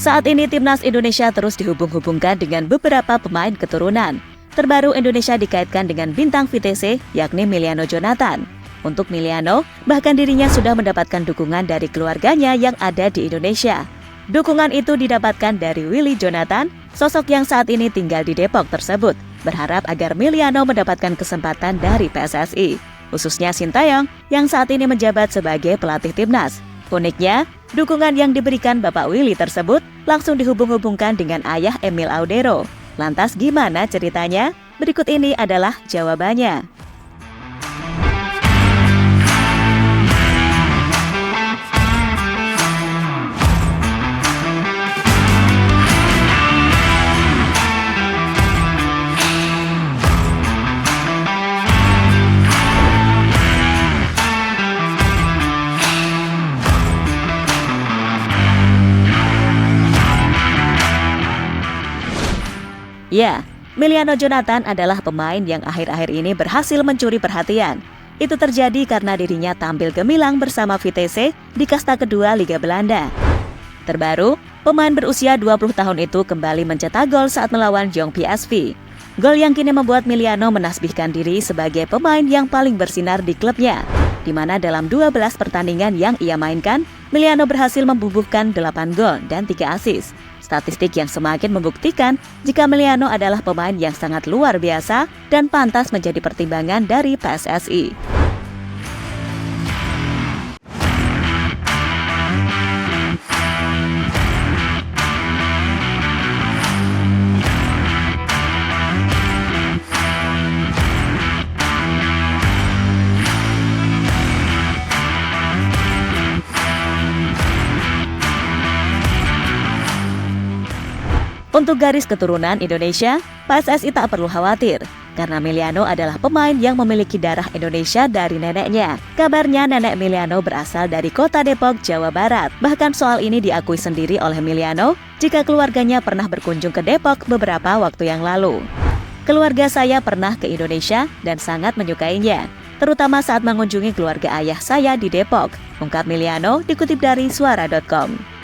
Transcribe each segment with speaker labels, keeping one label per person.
Speaker 1: Saat ini timnas Indonesia terus dihubung-hubungkan dengan beberapa pemain keturunan. Terbaru Indonesia dikaitkan dengan bintang VTC yakni Miliano Jonathan. Untuk Miliano, bahkan dirinya sudah mendapatkan dukungan dari keluarganya yang ada di Indonesia. Dukungan itu didapatkan dari Willy Jonathan, sosok yang saat ini tinggal di Depok tersebut, berharap agar Miliano mendapatkan kesempatan dari PSSI, khususnya Sintayong yang saat ini menjabat sebagai pelatih timnas. Uniknya, dukungan yang diberikan Bapak Willy tersebut langsung dihubung-hubungkan dengan ayah Emil Audero. Lantas gimana ceritanya? Berikut ini adalah jawabannya. Ya, Miliano Jonathan adalah pemain yang akhir-akhir ini berhasil mencuri perhatian. Itu terjadi karena dirinya tampil gemilang bersama VTC di kasta kedua Liga Belanda. Terbaru, pemain berusia 20 tahun itu kembali mencetak gol saat melawan Jong PSV. Gol yang kini membuat Miliano menasbihkan diri sebagai pemain yang paling bersinar di klubnya, di mana dalam 12 pertandingan yang ia mainkan, Miliano berhasil membubuhkan 8 gol dan 3 assist. Statistik yang semakin membuktikan jika Miliano adalah pemain yang sangat luar biasa dan pantas menjadi pertimbangan dari PSSI. Untuk garis keturunan Indonesia, PSSI tak perlu khawatir, karena Miliano adalah pemain yang memiliki darah Indonesia dari neneknya. Kabarnya nenek Miliano berasal dari kota Depok, Jawa Barat. Bahkan soal ini diakui sendiri oleh Miliano jika keluarganya pernah berkunjung ke Depok beberapa waktu yang lalu. Keluarga saya pernah ke Indonesia dan sangat menyukainya, terutama saat mengunjungi keluarga ayah saya di Depok, ungkap Miliano dikutip dari suara.com.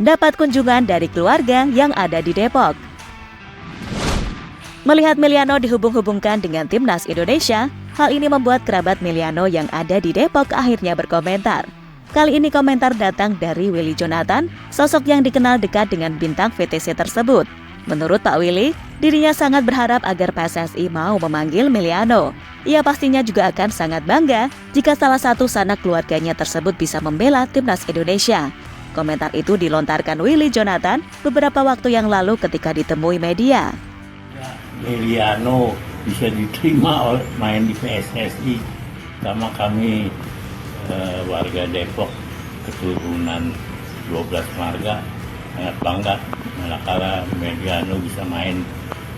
Speaker 1: Dapat kunjungan dari keluarga yang ada di Depok. Melihat Miliano dihubung-hubungkan dengan timnas Indonesia, hal ini membuat kerabat Miliano yang ada di Depok akhirnya berkomentar. Kali ini komentar datang dari Willy Jonathan, sosok yang dikenal dekat dengan bintang VTC tersebut. Menurut Pak Willy, dirinya sangat berharap agar PSSI mau memanggil Miliano. Ia pastinya juga akan sangat bangga jika salah satu sanak keluarganya tersebut bisa membela timnas Indonesia. Komentar itu dilontarkan Willy Jonathan beberapa waktu yang lalu ketika ditemui media.
Speaker 2: Miliano bisa diterima oleh main di PSSI, sama kami warga Depok keturunan 12 marga sangat bangga manakala Miliano bisa main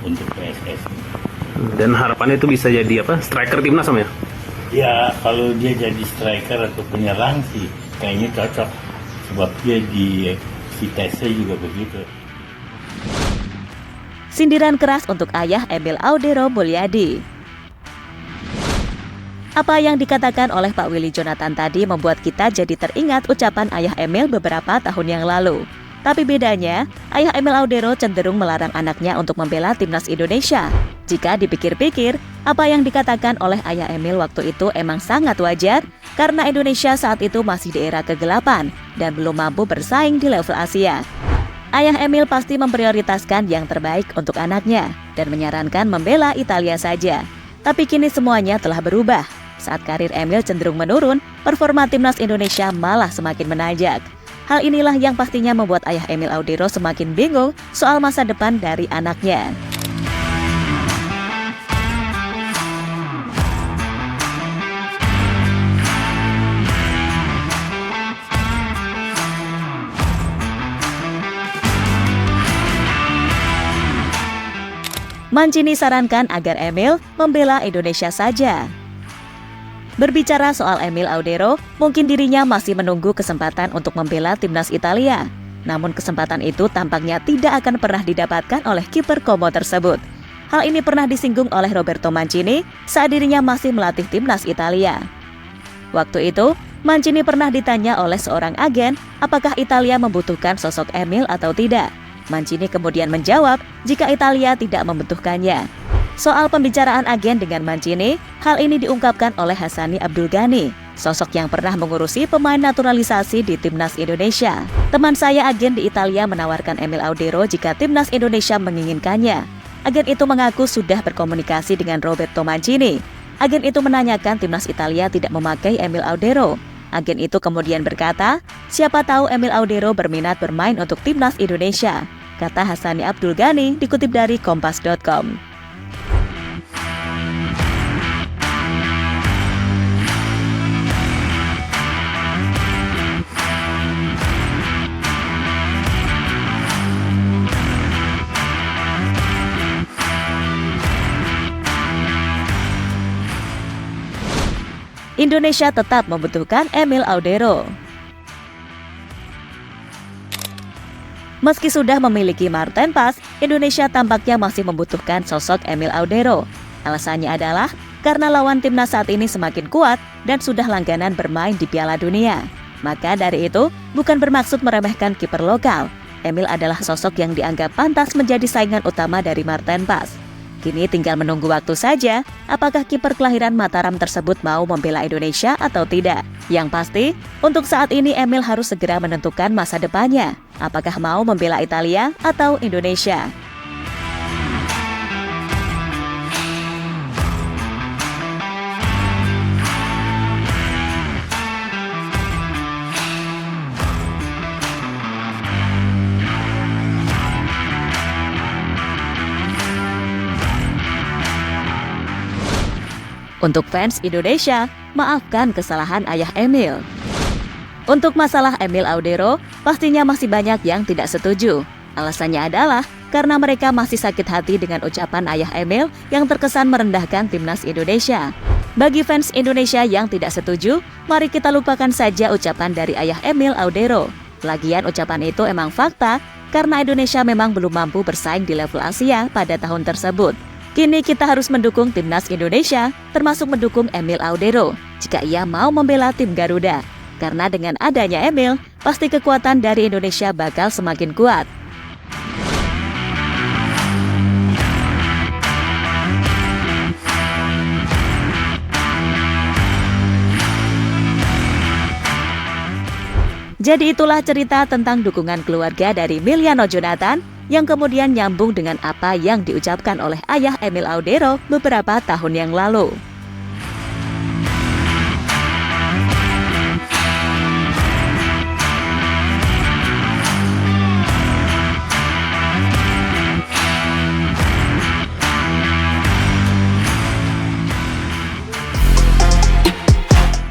Speaker 2: untuk PSSI.
Speaker 3: Dan harapannya itu bisa jadi apa? Striker timnas sama ya?
Speaker 2: Ya kalau dia jadi striker atau penyerang sih kayaknya cocok. Sebab dia di VTC juga begitu.
Speaker 1: Sindiran keras untuk ayah Emil Audero Mulyadi. Apa yang dikatakan oleh Pak Willy Jonathan tadi membuat kita jadi teringat ucapan ayah Emil beberapa tahun yang lalu. Tapi bedanya, ayah Emil Audero cenderung melarang anaknya untuk membela timnas Indonesia. Jika dipikir-pikir, apa yang dikatakan oleh ayah Emil waktu itu emang sangat wajar, karena Indonesia saat itu masih di era kegelapan dan belum mampu bersaing di level Asia. Ayah Emil pasti memprioritaskan yang terbaik untuk anaknya dan menyarankan membela Italia saja. Tapi kini semuanya telah berubah. Saat karir Emil cenderung menurun, performa timnas Indonesia malah semakin menanjak. Hal inilah yang pastinya membuat ayah Emil Audero semakin bingung soal masa depan dari anaknya. Mancini sarankan agar Emil membela Indonesia saja. Berbicara soal Emil Audero, mungkin dirinya masih menunggu kesempatan untuk membela timnas Italia. Namun kesempatan itu tampaknya tidak akan pernah didapatkan oleh kiper Como tersebut. Hal ini pernah disinggung oleh Roberto Mancini saat dirinya masih melatih timnas Italia. Waktu itu, Mancini pernah ditanya oleh seorang agen apakah Italia membutuhkan sosok Emil atau tidak. Mancini kemudian menjawab jika Italia tidak membutuhkannya. Soal pembicaraan agen dengan Mancini, hal ini diungkapkan oleh Hassani Abdul Ghani, sosok yang pernah mengurusi pemain naturalisasi di timnas Indonesia. Teman saya agen di Italia menawarkan Emil Audero jika timnas Indonesia menginginkannya. Agen itu mengaku sudah berkomunikasi dengan Roberto Mancini. Agen itu menanyakan timnas Italia tidak memakai Emil Audero. Agen itu kemudian berkata, siapa tahu Emil Audero berminat bermain untuk timnas Indonesia, kata Hassani Abdul Ghani dikutip dari Kompas.com. Indonesia tetap membutuhkan Emil Audero. Meski sudah memiliki Marten Paes, Indonesia tampaknya masih membutuhkan sosok Emil Audero. Alasannya adalah karena lawan timnas saat ini semakin kuat dan sudah langganan bermain di Piala Dunia. Maka dari itu, bukan bermaksud meremehkan kiper lokal. Emil adalah sosok yang dianggap pantas menjadi saingan utama dari Marten Paes. Kini tinggal menunggu waktu saja, apakah kiper kelahiran Mataram tersebut mau membela Indonesia atau tidak. Yang pasti, untuk saat ini Emil harus segera menentukan masa depannya. Apakah mau membela Italia atau Indonesia? Untuk fans Indonesia, maafkan kesalahan ayah Emil. Untuk masalah Emil Audero, pastinya masih banyak yang tidak setuju. Alasannya adalah karena mereka masih sakit hati dengan ucapan ayah Emil yang terkesan merendahkan timnas Indonesia. Bagi fans Indonesia yang tidak setuju, mari kita lupakan saja ucapan dari ayah Emil Audero. Lagian ucapan itu emang fakta, karena Indonesia memang belum mampu bersaing di level Asia pada tahun tersebut. Kini kita harus mendukung timnas Indonesia, termasuk mendukung Emil Audero, jika ia mau membela tim Garuda. Karena dengan adanya Emil, pasti kekuatan dari Indonesia bakal semakin kuat. Jadi itulah cerita tentang dukungan keluarga dari Emiliano Jonathan yang kemudian nyambung dengan apa yang diucapkan oleh ayah Emil Audero beberapa tahun yang lalu.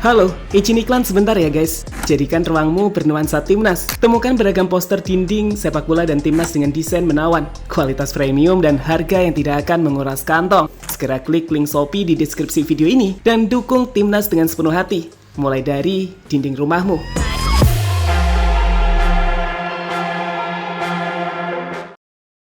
Speaker 4: Halo, izin iklan sebentar ya guys. Jadikan ruangmu bernuansa timnas. Temukan beragam poster dinding, sepak bola dan timnas dengan desain menawan, kualitas premium dan harga yang tidak akan menguras kantong. Segera klik link Shopee di deskripsi video ini dan dukung timnas dengan sepenuh hati. Mulai dari dinding rumahmu.